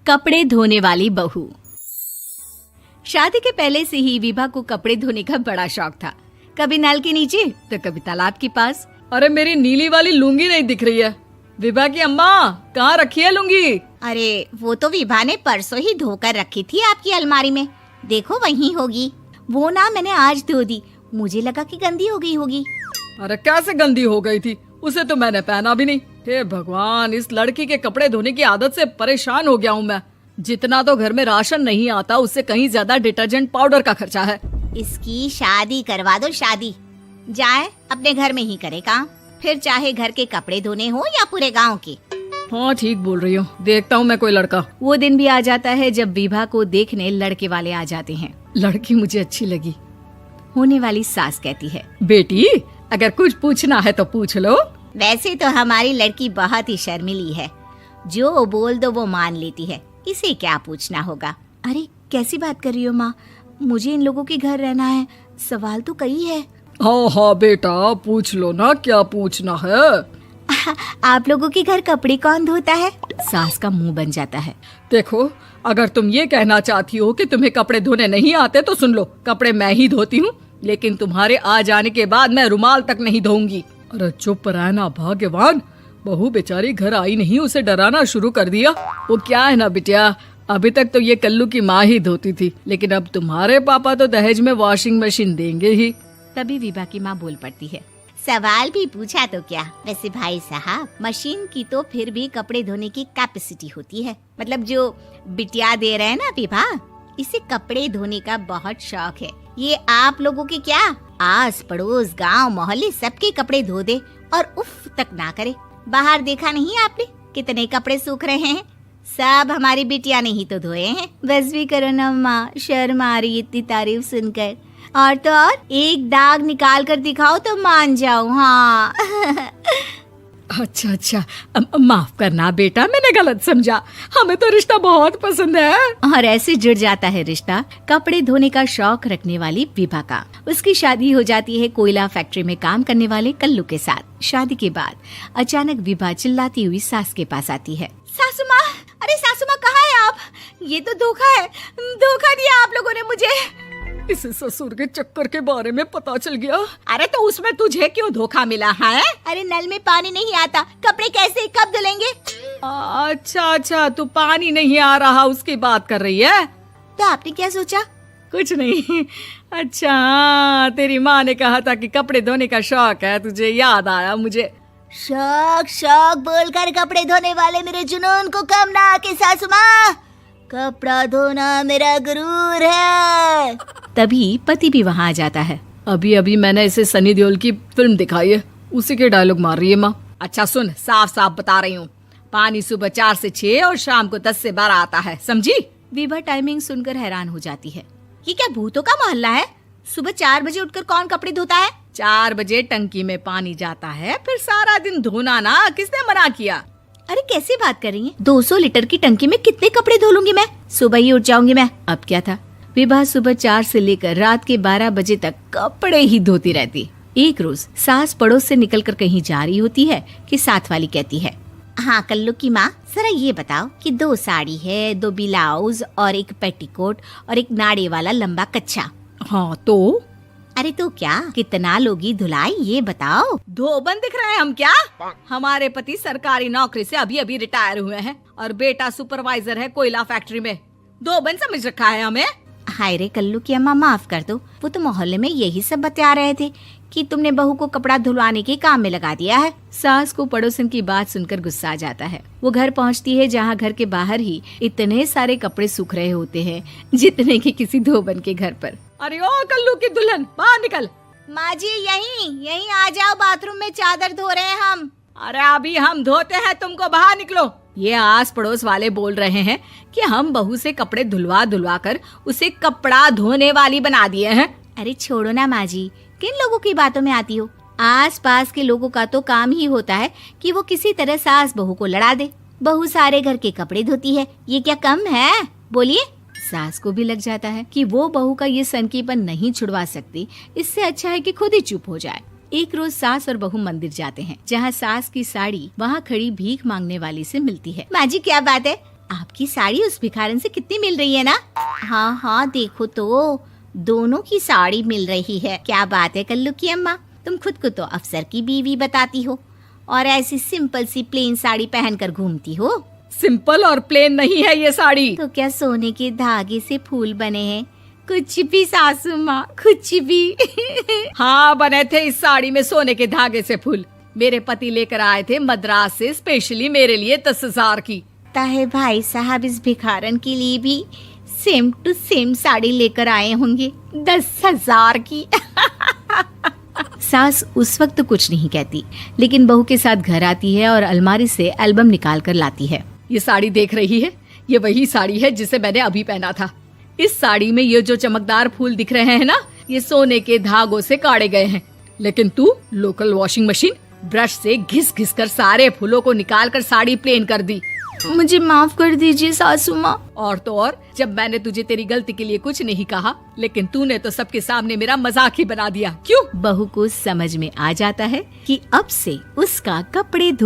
कपड़े धोने वाली बहू। शादी के पहले से ही विभा को कपड़े धोने का बड़ा शौक था। कभी नल के नीचे तो कभी तालाब के पास। अरे मेरी नीली वाली लुंगी नहीं दिख रही है। विभा की अम्मा, कहाँ रखी है लुंगी? अरे वो तो विभा ने परसों ही धोकर रखी थी आपकी अलमारी में, देखो वहीं होगी। वो ना मैंने आज धो दी, मुझे लगा कि गंदी हो गई होगी। अरे कैसे गंदी हो गई थी? उसे तो मैंने पहना भी नहीं। हे भगवान, इस लड़की के कपड़े धोने की आदत से परेशान हो गया हूँ मैं। जितना तो घर में राशन नहीं आता, उससे कहीं ज्यादा डिटर्जेंट पाउडर का खर्चा है। इसकी शादी करवा दो, शादी जाए अपने घर में ही करे काम, फिर चाहे घर के कपड़े धोने हो या पूरे गांव के। हाँ ठीक बोल रही हूँ, देखता हूँ मैं कोई लड़का। वो दिन भी आ जाता है जब विभा को देखने लड़के वाले आ जाते हैं। लड़की मुझे अच्छी लगी। होने वाली सास कहती है, बेटी अगर कुछ पूछना है तो पूछ लो। वैसे तो हमारी लड़की बहुत ही शर्मीली है, जो बोल दो वो मान लेती है, इसे क्या पूछना होगा। अरे कैसी बात कर रही हो माँ, मुझे इन लोगों के घर रहना है, सवाल तो कई है। हाँ हाँ बेटा, पूछ लो ना, क्या पूछना है। आप लोगों के घर कपड़े कौन धोता है? सास का मुंह बन जाता है। देखो, अगर तुम ये कहना चाहती हो कि तुम्हें कपड़े धोने नहीं आते तो सुन लो, कपड़े मैं ही धोती हूँ, लेकिन तुम्हारे आ जाने के बाद मैं रुमाल तक नहीं धोऊंगी। अरे चुप रहना भाग्यवान, बहू बेचारी घर आई नहीं, उसे डराना शुरू कर दिया। वो क्या है ना बिटिया, अभी तक तो ये कल्लू की माँ ही धोती थी, लेकिन अब तुम्हारे पापा तो दहेज में वॉशिंग मशीन देंगे ही। तभी विभा की माँ बोल पड़ती है, सवाल भी पूछा तो क्या। वैसे भाई साहब, मशीन की तो फिर भी कपड़े धोने की कैपेसिटी होती है। मतलब जो बिटिया दे रहे हैं ना विभा, इसे कपड़े धोने का बहुत शौक है। ये आप लोगों के क्या, आस पड़ोस गांव मोहल्ले सबके कपड़े धो दे और उफ तक ना करे। बाहर देखा नहीं आपने कितने कपड़े सूख रहे हैं? सब हमारी बिटिया ने ही तो धोए हैं। बस भी करो ना माँ, शर्म आ रही इतनी तारीफ सुनकर। और तो और एक दाग निकाल कर दिखाओ तो मान जाओ। हाँ अच्छा, माफ करना बेटा, मैंने गलत समझा। हमें तो रिश्ता बहुत पसंद है। और ऐसे जुड़ जाता है रिश्ता कपड़े धोने का शौक रखने वाली विभा का। उसकी शादी हो जाती है कोयला फैक्ट्री में काम करने वाले कल्लू के साथ। शादी के बाद अचानक विभा चिल्लाती हुई सास के पास आती है। सासू माँ, अरे सासू माँ कहाँ है आप? ये तो धोखा है, धोखा दिया आप लोगों ने मुझे। इसे ससुर के चक्कर के बारे में पता चल गया। अरे तो उसमें तुझे क्यों धोखा मिला है? अरे नल में पानी नहीं आता, कपड़े कैसे कब धुलेंगे? अच्छा, तू पानी नहीं आ रहा उसकी बात कर रही है। तो आपने क्या सोचा? कुछ नहीं। अच्छा, तेरी माँ ने कहा था कि कपड़े धोने का शौक है तुझे, याद आया मुझे। शौक बोलकर कपड़े धोने वाले मेरे जुनून को कम ना आके सासू माँ, कपड़ा धोना मेरा गुरूर है। तभी पति भी वहाँ आ जाता है। अभी मैंने इसे सनी देओल की फिल्म दिखाई है, उसी के डायलॉग मार रही है माँ। अच्छा सुन, साफ साफ बता रही हूँ, पानी सुबह 4 से 6 और शाम को 10 से 12 आता है, समझी? विभा टाइमिंग सुनकर हैरान हो जाती है। ये क्या भूतों का मोहल्ला है? सुबह 4 बजे उठकर कौन कपड़े धोता है? 4 बजे टंकी में पानी जाता है, फिर सारा दिन धोना ना, किसने मना किया? अरे कैसी बात कर रही है? 200 लीटर की टंकी में कितने कपड़े धो लूंगी मैं? सुबह ही उठ जाऊंगी मैं। अब क्या था, विभा सुबह 4 से लेकर रात के 12 बजे तक कपड़े ही धोती रहती। एक रोज सास पड़ोस से निकलकर कहीं जा रही होती है कि साथ वाली कहती है, हाँ कल्लू की माँ, जरा ये बताओ कि 2 साड़ी है, 2 ब्लाउज और एक पेटीकोट और एक नाड़े वाला लंबा कच्छा। हाँ तो? अरे तो क्या, कितना लोगी धुलाई ये बताओ। धोबन दिख रहे हैं हम क्या? हमारे पति सरकारी नौकरी से अभी रिटायर हुए हैं और बेटा सुपरवाइजर है कोयला फैक्ट्री में। धोबन समझ रखा है हमें? हाय रे कल्लू की अम्मा, माफ कर दो, वो तो मोहल्ले में यही सब बता रहे थे कि तुमने बहू को कपड़ा धुलवाने के काम में लगा दिया है। सास को पड़ोसन की बात सुनकर गुस्सा आ जाता है। वो घर पहुंचती है जहां घर के बाहर ही इतने सारे कपड़े सूख रहे होते हैं जितने कि किसी धोबन के घर पर। अरे ओ कल्लू की दुल्हन, बाहर निकल। माँ जी यहीं आ जाओ, बाथरूम में चादर धो रहे हैं हम। अरे अभी हम धोते हैं, तुमको बाहर निकलो। ये आस पड़ोस वाले बोल रहे हैं कि हम बहू से कपड़े धुलवा कर उसे कपड़ा धोने वाली बना दिए हैं। अरे छोड़ो ना माँ जी, किन लोगों की बातों में आती हो? आस पास के लोगों का तो काम ही होता है कि वो किसी तरह सास बहू को लड़ा दे। बहू सारे घर के कपड़े धोती है, ये क्या कम है? बोलिए। सास को भी लग जाता है कि वो बहू का ये सनकीपन नहीं छुड़वा सकती, इससे अच्छा है कि खुद ही चुप हो जाए। एक रोज सास और बहू मंदिर जाते हैं, जहाँ सास की साड़ी वहाँ खड़ी भीख मांगने वाली से मिलती है। माँ जी क्या बात है, आपकी साड़ी उस भिखारन से कितनी मिल रही है ना? हाँ हाँ देखो तो, दोनों की साड़ी मिल रही है। क्या बात है कल्लू की अम्मा, तुम खुद को तो अफसर की बीवी बताती हो और ऐसी सिंपल सी प्लेन साड़ी पहनकर घूमती हो। सिंपल और प्लेन नहीं है ये साड़ी। तो क्या सोने के धागे से फूल बने हैं? कुछ भी सासू माँ, कुछ भी। हाँ बने थे इस साड़ी में सोने के धागे से फूल। मेरे पति लेकर आए थे मद्रास से स्पेशली मेरे लिए 10,000 की। ताहे भाई साहब इस भिखारन के लिए भी सेम टू सेम साड़ी लेकर आए होंगे 10,000 की। सास उस वक्त तो कुछ नहीं कहती, लेकिन बहू के साथ घर आती है और अलमारी से एल्बम निकाल कर लाती है। ये साड़ी देख रही है, ये वही साड़ी है जिसे मैंने अभी पहना था। इस साड़ी में ये जो चमकदार फूल दिख रहे हैं ना, ये सोने के धागों से काढ़े गए हैं। लेकिन तू लोकल वॉशिंग मशीन ब्रश से घिस घिस कर सारे फूलों को निकाल कर साड़ी प्लेन कर दी। मुझे माफ कर दीजिए सासू माँ। और तो और, जब मैंने तुझे तेरी गलती के लिए कुछ नहीं कहा, लेकिन तूने तो सबके सामने मेरा मजाक ही बना दिया। क्यों? बहू को समझ में आ जाता है कि अब से उसका कपड़े धो